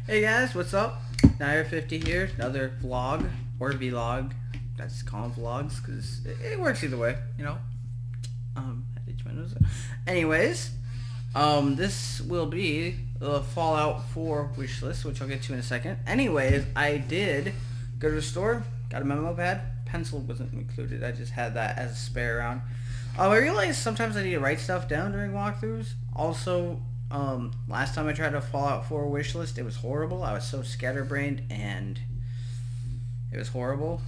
Hey guys, what's up? Nair50 here, another vlog or vlog. I just call them vlogs because it works either way, you know. I did my nose. Anyways, this will be the Fallout 4 wishlist, which I'll get to in a second. Anyways, I did go to the store, got a memo pad. Pencil wasn't included. I just had that as a spare around. I realized sometimes I need to write stuff down during walkthroughs. Also, last time I tried a Fallout 4 wishlist, it was horrible. I was so scatterbrained and it was horrible.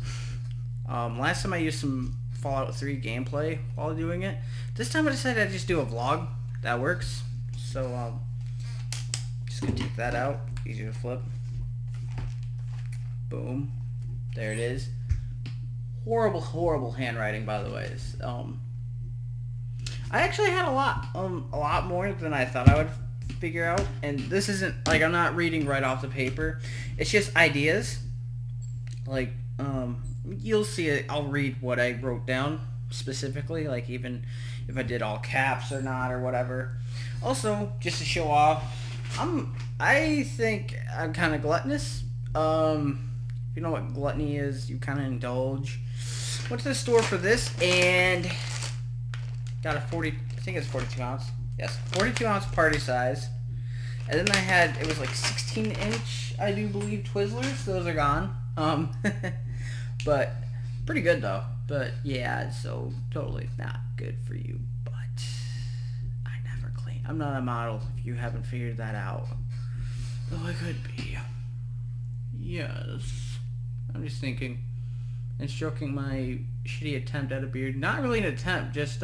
Last time I used some Fallout 3 gameplay while doing it. This time I decided I'd just do a vlog. That works. So, just gonna take that out. Easy to flip. Boom. There it is. Horrible, horrible handwriting, by the way. I actually had a lot more than I thought I would figure out. And this isn't, like, I'm not reading right off the paper. It's just ideas. Like, you'll see it. I'll read what I wrote down specifically, like even if I did all caps or not or whatever. Also, just to show off, I think I'm kind of gluttonous. If you know what gluttony is, you kind of indulge. Went to the store for this and got a 40, I think it's 42 ounce. Yes, 42 ounce party size. And then I had, it was like 16 inch, I do believe, Twizzlers. Those are gone. But pretty good though. But yeah, so totally not good for you. But I never clean. I'm not a model if you haven't figured that out. Though I could be. Yes. I'm just thinking and stroking my shitty attempt at a beard. Not really an attempt, just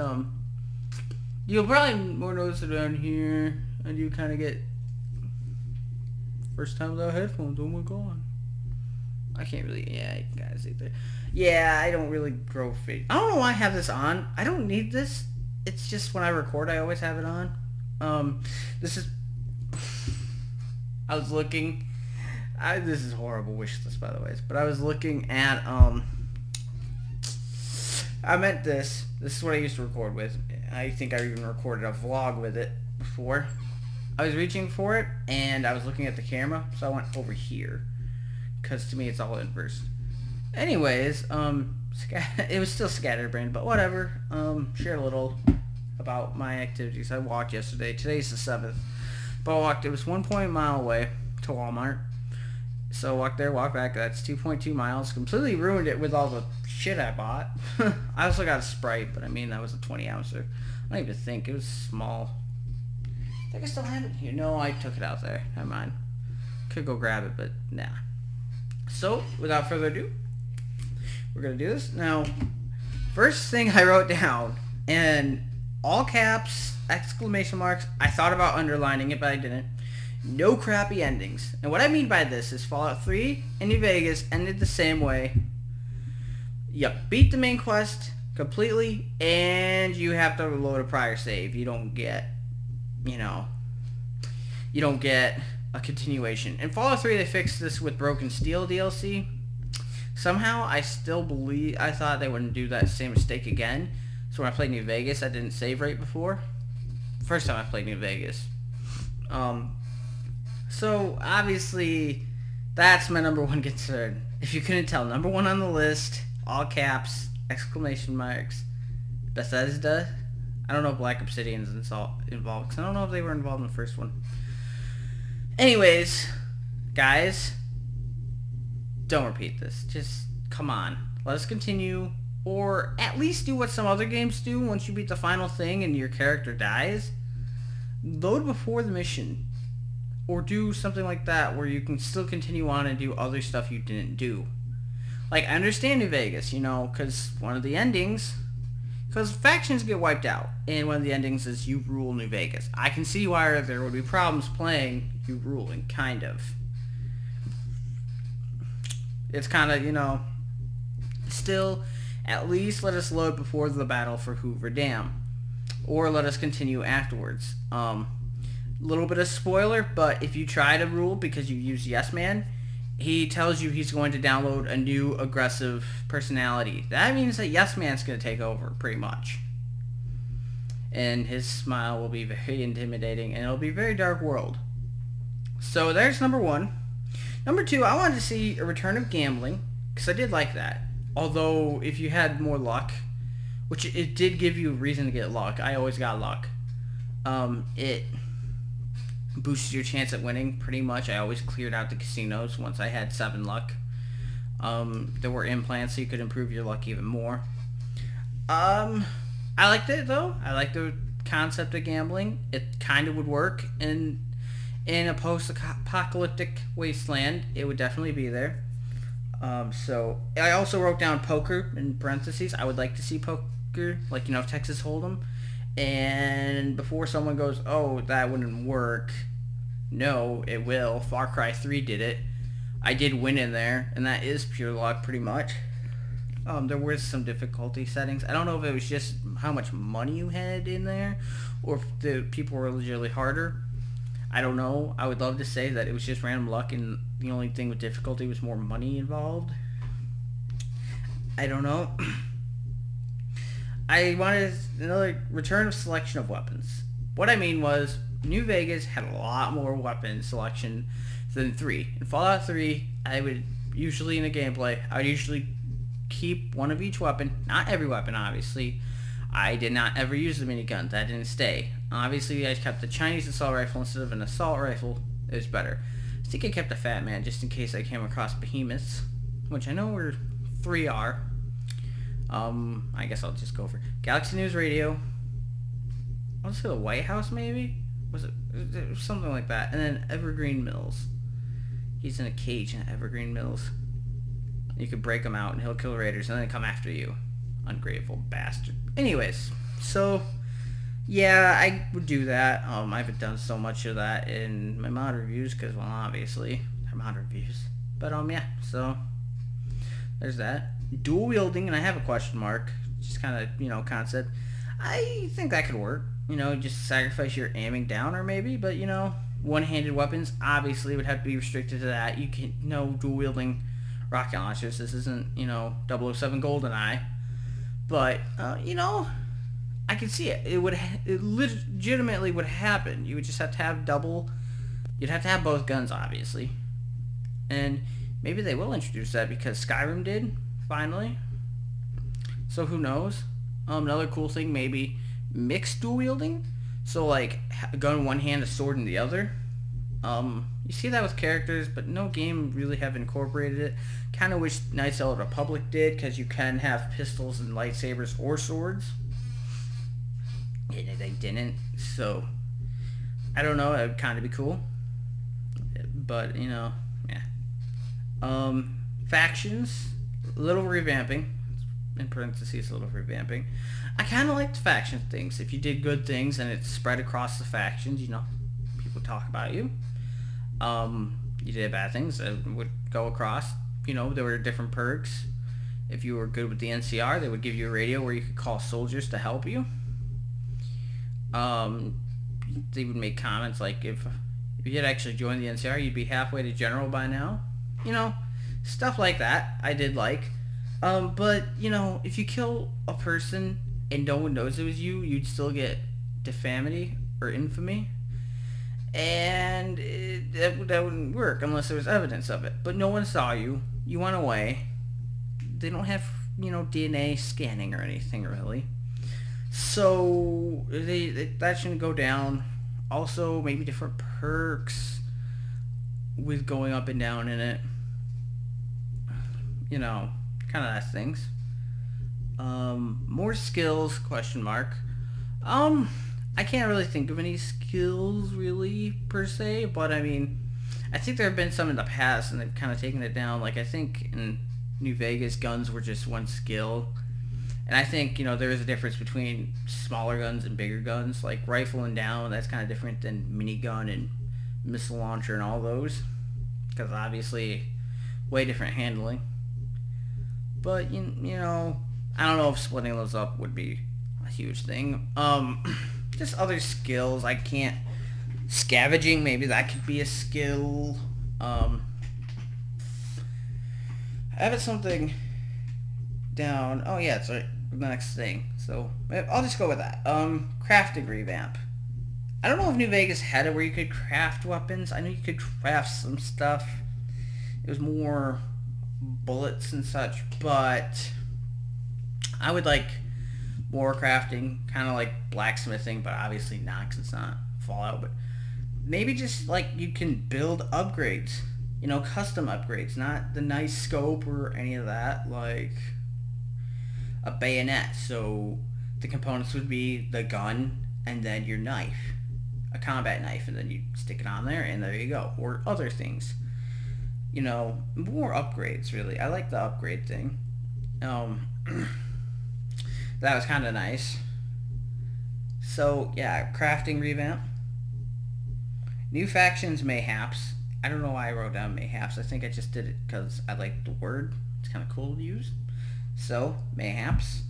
you'll probably more notice it down here. I do kind of get first time without headphones. Oh my god. I can't really, yeah, you guys either. Yeah, I don't really grow fade. I don't know why I have this on. I don't need this. It's just when I record, I always have it on. This is, I was looking, this is horrible wish list, by the way, but I was looking at, I meant this. This is what I used to record with. I think I even recorded a vlog with it before. I was reaching for it, and I was looking at the camera, so I went over here. Because to me, it's all inverse. Anyways, it was still scatterbrained, but whatever. Shared a little about my activities. I walked yesterday. Today's the 7th. But I walked, it was 1 mile away to Walmart. So walk there, walk back. That's 2.2 miles. Completely ruined it with all the shit I bought. I also got a Sprite, but I mean, that was a 20 ouncer. I don't even think. It was small. I think I still have it here. No, I took it out there. Never mind. Could go grab it, but nah. So, without further ado, we're going to do this. Now, first thing I wrote down, and all caps, exclamation marks, I thought about underlining it, but I didn't. No crappy endings. And what I mean by this is Fallout 3 and New Vegas ended the same way. You beat the main quest completely, and you have to load a prior save. You don't get, you don't get a continuation. In Fallout 3, they fixed this with Broken Steel DLC. Somehow, I thought they wouldn't do that same mistake again. So when I played New Vegas, I didn't save right before. First time I played New Vegas. So, obviously, that's my number one concern. If you couldn't tell, number one on the list, all caps, exclamation marks, Bethesda. I don't know if Black Obsidian's involved, because I don't know if they were involved in the first one. Anyways, guys, don't repeat this. Just, come on. Let us continue, or at least do what some other games do once you beat the final thing and your character dies. Load before the mission. Or do something like that where you can still continue on and do other stuff you didn't do. Like, I understand New Vegas, because one of the endings, because factions get wiped out, and one of the endings is you rule New Vegas. I can see why there would be problems playing you ruling, kind of. It's kind of, still, at least let us load before the battle for Hoover Dam. Or let us continue afterwards. Little bit of spoiler, but if you try to rule because you use Yes Man, he tells you he's going to download a new aggressive personality. That means that Yes Man's going to take over, pretty much. And his smile will be very intimidating, and it'll be a very dark world. So there's number one. Number two, I wanted to see a return of gambling, because I did like that. Although, if you had more luck, which it did give you a reason to get luck. I always got luck. It boosted your chance at winning, pretty much. I always cleared out the casinos once I had 7 luck. There were implants so you could improve your luck even more. I liked it, though. I liked the concept of gambling. It kind of would work in a post-apocalyptic wasteland. It would definitely be there. So I also wrote down poker in parentheses. I would like to see poker, like, Texas Hold'em. And before someone goes, oh, that wouldn't work, no, it will. Far Cry 3 did it. I did win in there, and that is pure luck, pretty much. There were some difficulty settings. I don't know if it was just how much money you had in there, or if the people were legitimately harder. I don't know. I would love to say that it was just random luck, and the only thing with difficulty was more money involved. I don't know. I wanted another return of selection of weapons. What I mean was, New Vegas had a lot more weapon selection than 3. In Fallout 3, I would usually, in a gameplay, I would usually keep one of each weapon. Not every weapon, obviously. I did not ever use the minigun. That didn't stay. Obviously, I kept the Chinese assault rifle instead of an assault rifle. It was better. I think I kept a Fat Man just in case I came across behemoths, which I know where 3 are. I guess I'll just go for Galaxy News Radio. I'll just say the White House, maybe? Was it was something like that? And then Evergreen Mills. He's in a cage in Evergreen Mills. You could break him out and he'll kill raiders and then come after you. Ungrateful bastard. Anyways, so yeah, I would do that. I haven't done so much of that in my mod reviews because, well, obviously they're mod reviews. But yeah, so there's that. Dual wielding, and I have a question mark. Just kind of, concept. I think that could work. Just sacrifice your aiming down, or maybe, but one-handed weapons obviously would have to be restricted to that. You can dual wielding rocket launchers. This isn't 007 GoldenEye, but I could see it. It legitimately would happen. You would just have to have double. You'd have to have both guns, obviously, and maybe they will introduce that because Skyrim did finally. So who knows? Another cool thing, maybe mixed dual wielding. So like a gun in one hand, a sword in the other. You see that with characters, but no game really have incorporated it. Kind of wish Knights of the Republic did, because you can have pistols and lightsabers or swords. And they didn't, so I don't know. It would kind of be cool, but yeah. Factions, little revamping. In parentheses, a little revamping. I kind of liked faction things. If you did good things and it spread across the factions, people talk about you. You did bad things, it would go across. There were different perks. If you were good with the NCR, they would give you a radio where you could call soldiers to help you. They would make comments like, if you had actually joined the NCR, you'd be halfway to general by now. Stuff like that I did like. But, if you kill a person and no one knows it was you, you'd still get defamity or infamy. And that wouldn't work unless there was evidence of it. But no one saw you. You went away. They don't have, DNA scanning or anything, really. So, that shouldn't go down. Also, maybe different perks with going up and down in it. Kind of nice things. More skills, question mark. I can't really think of any skills, really, per se, but I think there have been some in the past, and they've kind of taken it down. Like, I think in New Vegas, guns were just one skill. And I think, there is a difference between smaller guns and bigger guns. Like, rifle and down, that's kind of different than minigun and missile launcher and all those. Because, obviously, way different handling. But, I don't know if splitting those up would be a huge thing. Just other skills. I can't... Scavenging, maybe that could be a skill. I have something down. Oh, yeah, it's the next thing. So, I'll just go with that. Crafting revamp. I don't know if New Vegas had it where you could craft weapons. I know you could craft some stuff. It was more bullets and such, but I would like more crafting, kind of like blacksmithing, but obviously not because it's not Fallout. But maybe just like you can build upgrades, custom upgrades, not the nice scope or any of that, like a bayonet. So the components would be the gun and then your knife, a combat knife, and then you stick it on there and there you go. Or other things, more upgrades really. I like the upgrade thing. That was kind of nice. So yeah, crafting revamp. New factions, mayhaps. I don't know why I wrote down mayhaps. I think I just did it because I like the word. It's kind of cool to use. So mayhaps.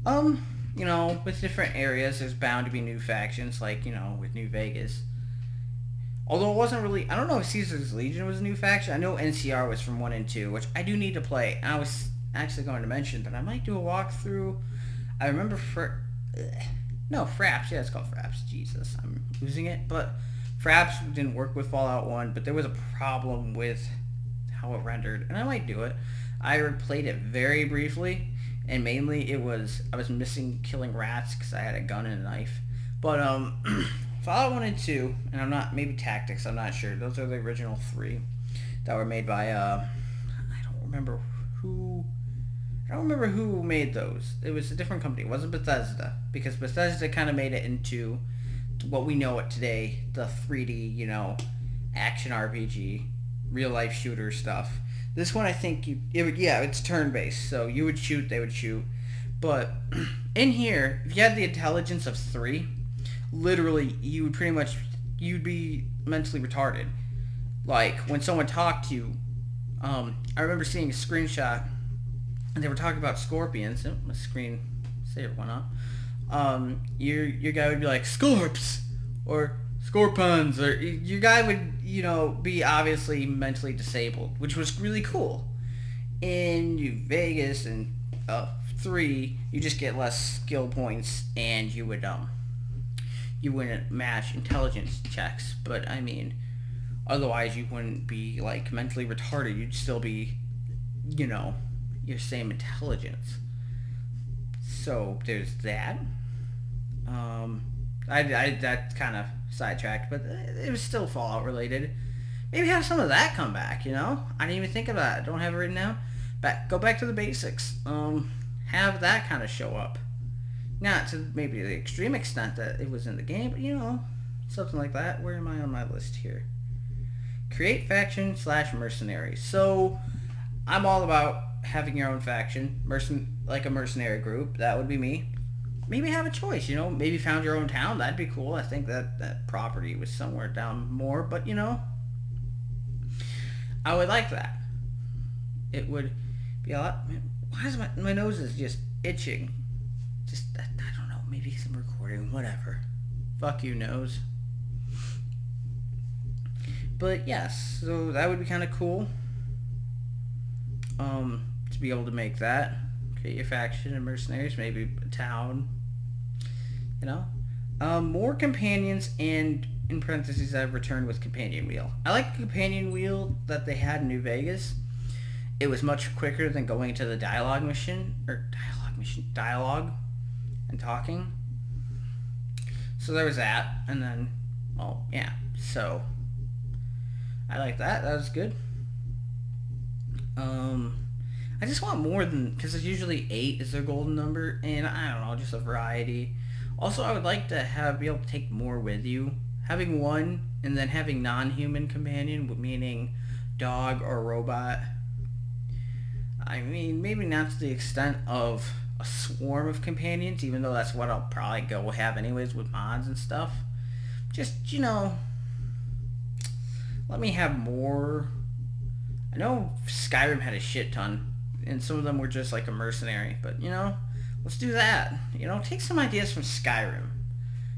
With different areas, there's bound to be new factions, like with New Vegas. Although it wasn't really, I don't know if Caesar's Legion was a new faction. I know NCR was from 1 and 2, which I do need to play. And I was actually going to mention that I might do a walkthrough. I remember Fraps. Yeah, it's called Fraps. Jesus, I'm losing it. But Fraps didn't work with Fallout 1, but there was a problem with how it rendered, and I might do it. I played it very briefly, and mainly I was missing killing rats because I had a gun and a knife. But Fallout 1 and 2, and maybe Tactics, I'm not sure. Those are the original 3 that were made by I don't remember who made those. It was a different company. It wasn't Bethesda, because Bethesda kind of made it into what we know it today, the 3D, action RPG, real life shooter stuff. This one, I think it's turn-based, so you would shoot, they would shoot. But in here, if you had the intelligence of 3, literally, you'd be mentally retarded. Like, when someone talked to you, I remember seeing a screenshot, and they were talking about scorpions. Oh, my screen saver went up. Your guy would be like, Scorps! Or Scorpions! Or your guy would, be obviously mentally disabled, which was really cool. In New Vegas and 3, you just get less skill points, and you wouldn't match intelligence checks. But, otherwise you wouldn't be, like, mentally retarded. You'd still be, your same intelligence. So there's that. That kind of sidetracked, but it was still Fallout related. Maybe have some of that come back. I didn't even think of that. I don't have it written down. Go back to the basics. Have that kind of show up. Not to maybe the extreme extent that it was in the game, but something like that. Where am I on my list here? Create faction / mercenary. So I'm all about having your own faction, like a mercenary group. That would be me. Maybe have a choice, maybe found your own town. That'd be cool. I think that property was somewhere down more, but I would like that. It would be a lot. Why is my nose is just itching? I don't know. Maybe some recording, whatever. Fuck you, nose. But yes, so that would be kind of cool. To be able to make that, create your faction and mercenaries, maybe a town. More companions, and in parentheses, I've returned with companion wheel. I like the companion wheel that they had in New Vegas. It was much quicker than going to the dialogue and talking. So there was that, and then, so I like that. That was good. I just want more than, because there's usually 8 is their golden number, and I don't know, just a variety. Also, I would like to be able to take more with you. Having one, and then having non-human companion, meaning dog or robot. Maybe not to the extent of a swarm of companions, even though that's what I'll probably go have anyways with mods and stuff. Just, let me have more. I know Skyrim had a shit ton, and some of them were just like a mercenary, but let's do that. Take some ideas from Skyrim,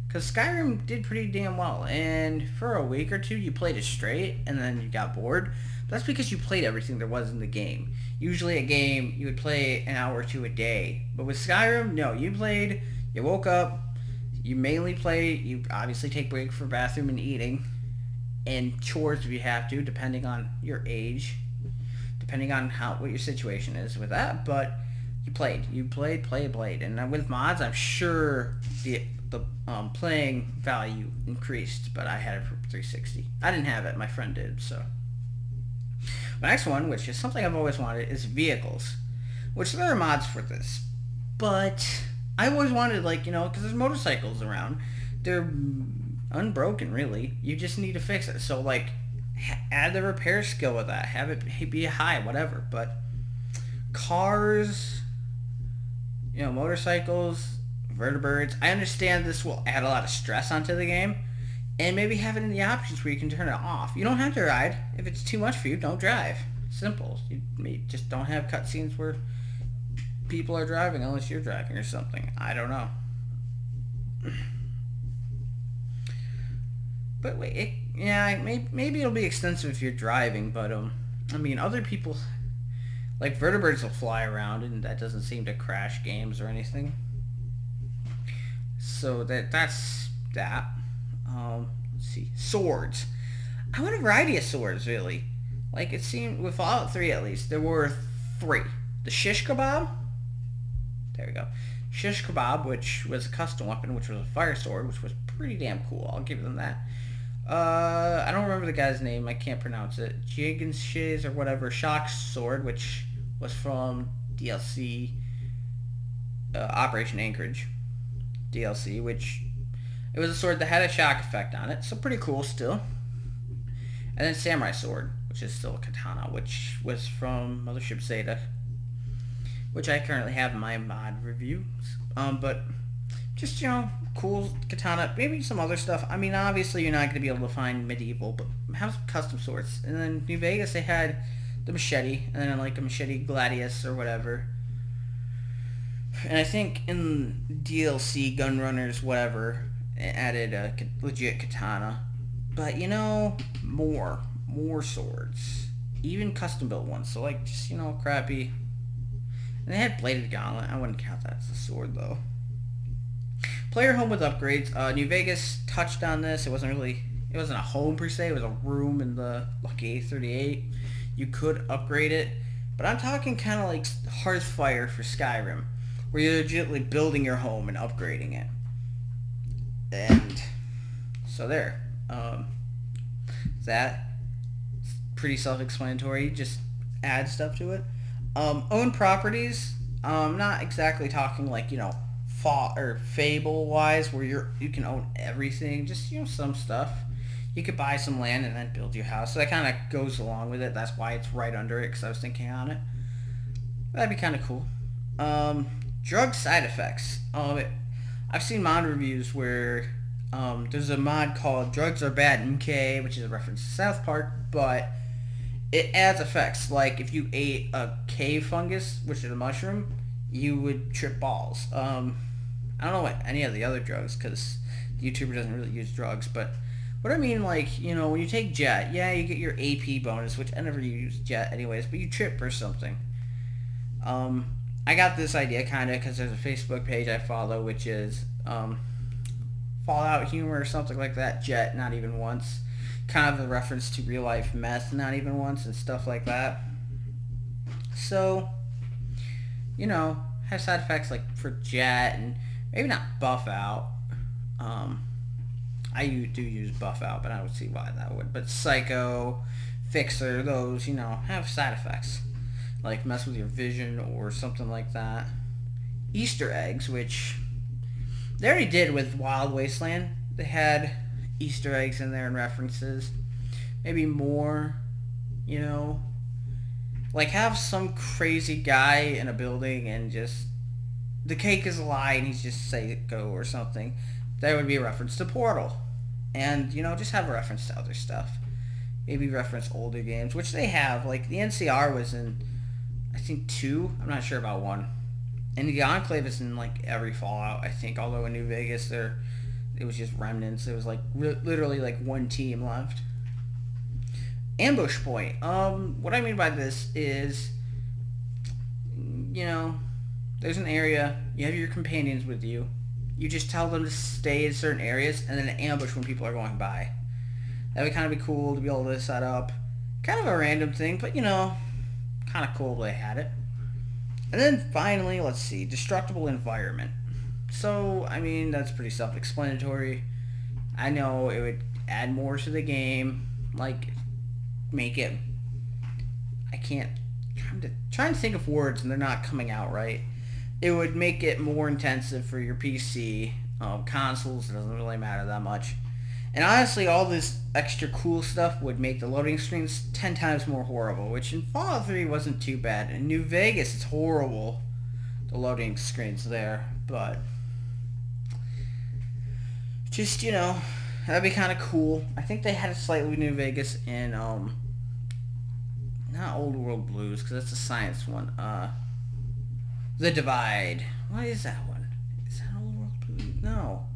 because Skyrim did pretty damn well, and for a week or 2 you played it straight, and then you got bored. That's because you played everything there was in the game. Usually a game, you would play an hour or 2 a day, but with Skyrim, no, you woke up, you mainly play, you obviously take break for bathroom and eating, and chores if you have to, depending on your age. depending on what your situation is with that. But you played, and with mods, I'm sure the playing value increased. But I had it for 360. I didn't have it. My friend did. So the next one, which is something I've always wanted, is vehicles, which there are mods for this. But I always wanted, because there's motorcycles around. They're unbroken, really. You just need to fix it. So, add the repair skill with that. Have it be high, whatever. But cars, motorcycles, vertebrates. I understand this will add a lot of stress onto the game. And maybe have it in the options where you can turn it off. You don't have to ride. If it's too much for you, don't drive. Simple. You just don't have cutscenes where people are driving unless you're driving or something. I don't know. But wait, maybe it'll be extensive if you're driving, but other people, like vertebrates, will fly around, and that doesn't seem to crash games or anything. So that's that. Let's see, swords. I want a variety of swords, really. It seemed with Fallout 3 at least, there were 3. The shish kebab. There we go. Shish kebab, which was a custom weapon, which was a fire sword, which was pretty damn cool. I'll give them that. I don't remember the guy's name. I can't pronounce it. Jigenshis or whatever. Shock sword, which was from DLC Operation Anchorage DLC, which it was a sword that had a shock effect on it, so pretty cool still. And then samurai sword, which is still a katana, which was from Mothership Zeta, which I currently have in my mod reviews. But just, cool katana, maybe some other stuff. Obviously you're not going to be able to find medieval, but have some custom swords. And then New Vegas, they had the machete, and then a machete gladius or whatever. And I think in DLC Gunrunners, whatever, it added a legit katana. But, more swords. Even custom built ones. So, just, crappy. And they had bladed gauntlet. I wouldn't count that as a sword, though. Player home with upgrades. New Vegas touched on this. It wasn't a home per se. It was a room in the Lucky 838. You could upgrade it. But I'm talking kind of like Hearthfire for Skyrim, where you're legitimately building your home and upgrading it. And so there. That's pretty self-explanatory. Just add stuff to it. Own properties. Not exactly talking Fable wise, where you can own everything. Just some stuff. You could buy some land and then build your house. So that kind of goes along with it. That's why it's right under it, because I was thinking on it. That'd be kind of cool. Drug side effects. I've seen mod reviews where there's a mod called Drugs Are Bad MK, which is a reference to South Park, but it adds effects. Like if you ate a cave fungus, which is a mushroom, you would trip balls. I don't know what any of the other drugs, because the YouTuber doesn't really use drugs, but what I mean, when you take Jet, yeah, you get your AP bonus, which I never use Jet anyways, but you trip or something. I got this idea kind of because there's a Facebook page I follow, which is Fallout Humor or something like that. Jet, not even once. Kind of a reference to real life meth, not even once, and stuff like that. So, have side effects like for Jet, and maybe not buff out. I do use buff out, but I don't see why that would. But Psycho, Fixer, those, have side effects. Like mess with your vision or something like that. Easter eggs, which they already did with Wild Wasteland. They had Easter eggs in there and references. Maybe more, have some crazy guy in a building and just the cake is a lie and he's just psycho or something. That would be a reference to Portal. And, just have a reference to other stuff. Maybe reference older games, which they have. Like, the NCR was in, I think, 2. I'm not sure about 1. And the Enclave is in, every Fallout, I think. Although in New Vegas, it was just remnants. It was, literally, one team left. Ambush point. What I mean by this is, there's an area. You have your companions with you. You just tell them to stay in certain areas and then ambush when people are going by. That would kind of be cool to be able to set up. Kind of a random thing, but kind of cool they had it. And then finally, let's see, destructible environment. So, I mean, that's pretty self-explanatory. I know it would add more to the game, like make it. I can't. Trying to think of words and they're not coming out right. It would make it more intensive for your PC. Consoles, it doesn't really matter that much. And honestly, all this extra cool stuff would make the loading screens 10 times more horrible, which in Fallout 3 wasn't too bad. In New Vegas, it's horrible, the loading screens there, but just, that'd be kind of cool. I think they had it slightly New Vegas in, not Old World Blues, because that's a science one. The Divide. What is that one? Is that Old World Blues? No.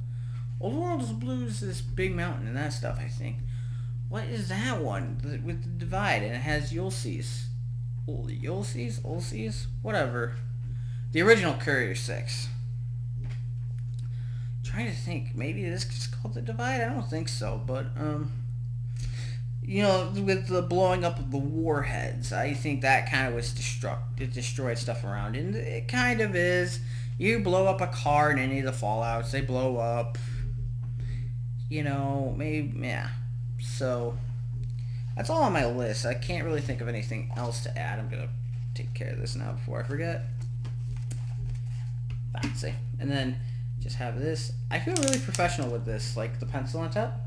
Old World Blues is this big mountain and that stuff, I think. What is that one with the Divide? And it has Ulysses. Ulysses? Whatever. The original Courier 6. Trying to think. Maybe this is called the Divide? I don't think so, but, with the blowing up of the warheads, I think that kind of was it destroyed stuff around. And it kind of is. You blow up a car in any of the Fallouts, they blow up. Maybe, yeah. So, that's all on my list. I can't really think of anything else to add. I'm going to take care of this now before I forget. Fancy. And then, just have this. I feel really professional with this, like the pencil on top.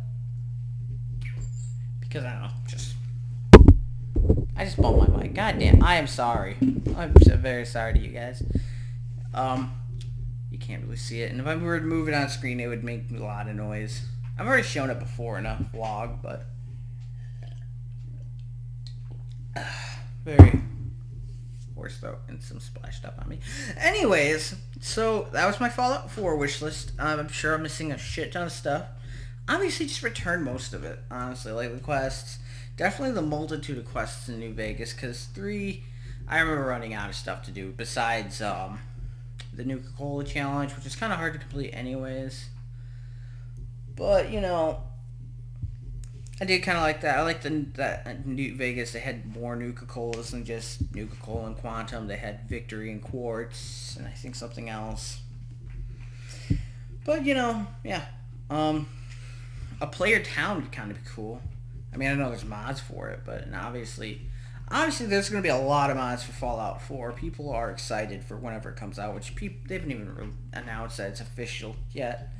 Because, I don't know, I just bumped my mic. God damn, I am sorry. I'm very sorry to you guys. You can't really see it. And if I were to move it on screen, it would make a lot of noise. I've already shown it before in a vlog, but very hoarse throat and some splashed up on me. Anyways, so that was my Fallout 4 wishlist. I'm sure I'm missing a shit ton of stuff. Obviously, just returned most of it, honestly. Like the quests, definitely the multitude of quests in New Vegas, because 3, I remember running out of stuff to do, besides the Nuka-Cola challenge, which is kind of hard to complete anyways. But, I did kind of like that. I like that New Vegas, they had more Nuka-Colas than just Nuka-Cola and Quantum. They had Victory and Quartz, and I think something else. But, yeah. A player town would kind of be cool. I mean, I know there's mods for it, but obviously there's going to be a lot of mods for Fallout 4. People are excited for whenever it comes out, which they haven't even announced that it's official yet.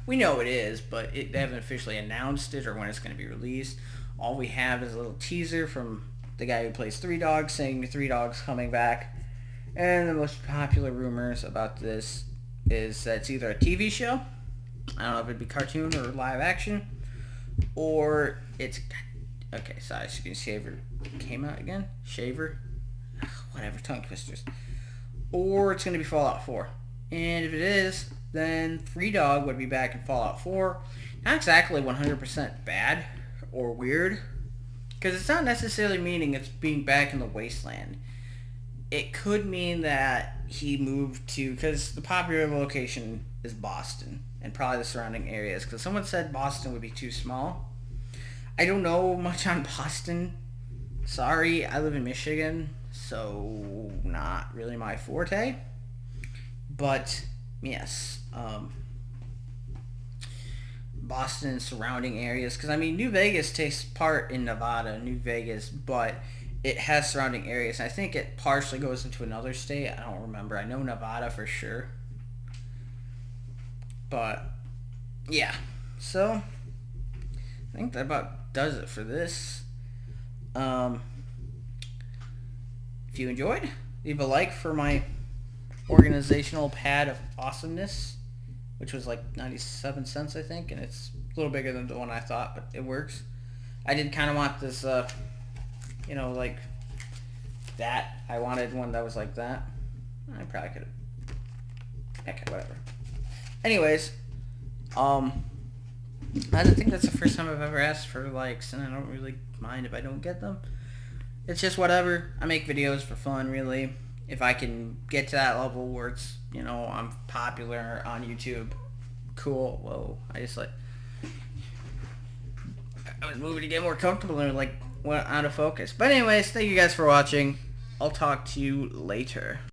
We know it is, but they haven't officially announced it or when it's going to be released. All we have is a little teaser from the guy who plays Three Dogs saying the Three Dogs coming back. And the most popular rumors about this is that it's either a TV show, I don't know if it'd be cartoon or live action, or it's... Okay, sorry, Shaver came out again? Shaver? Whatever, tongue twisters. Or it's going to be Fallout 4. And if it is, then Free Dog would be back in Fallout 4. Not exactly 100% bad or weird, because it's not necessarily meaning it's being back in the wasteland. It could mean that he moved to... Because the popular location is Boston, and probably the surrounding areas, because someone said Boston would be too small. I don't know much on Boston. Sorry, I live in Michigan, so not really my forte. But, yes, Boston and surrounding areas, because, I mean, New Vegas takes part in Nevada, New Vegas, but it has surrounding areas. I think it partially goes into another state. I don't remember. I know Nevada for sure. But, yeah. So, I think that about does it for this. If you enjoyed, leave a like for my organizational pad of awesomeness, which was like 97 cents, I think, and it's a little bigger than the one I thought, but it works. I did kind of want this, like that. I wanted one that was like that. I probably could have. Okay, whatever. Anyways, I think that's the first time I've ever asked for likes, and I don't really mind if I don't get them. It's just whatever. I make videos for fun, really. If I can get to that level where it's, I'm popular on YouTube, cool. Whoa, I was moving to get more comfortable and went out of focus. But anyways, thank you guys for watching. I'll talk to you later.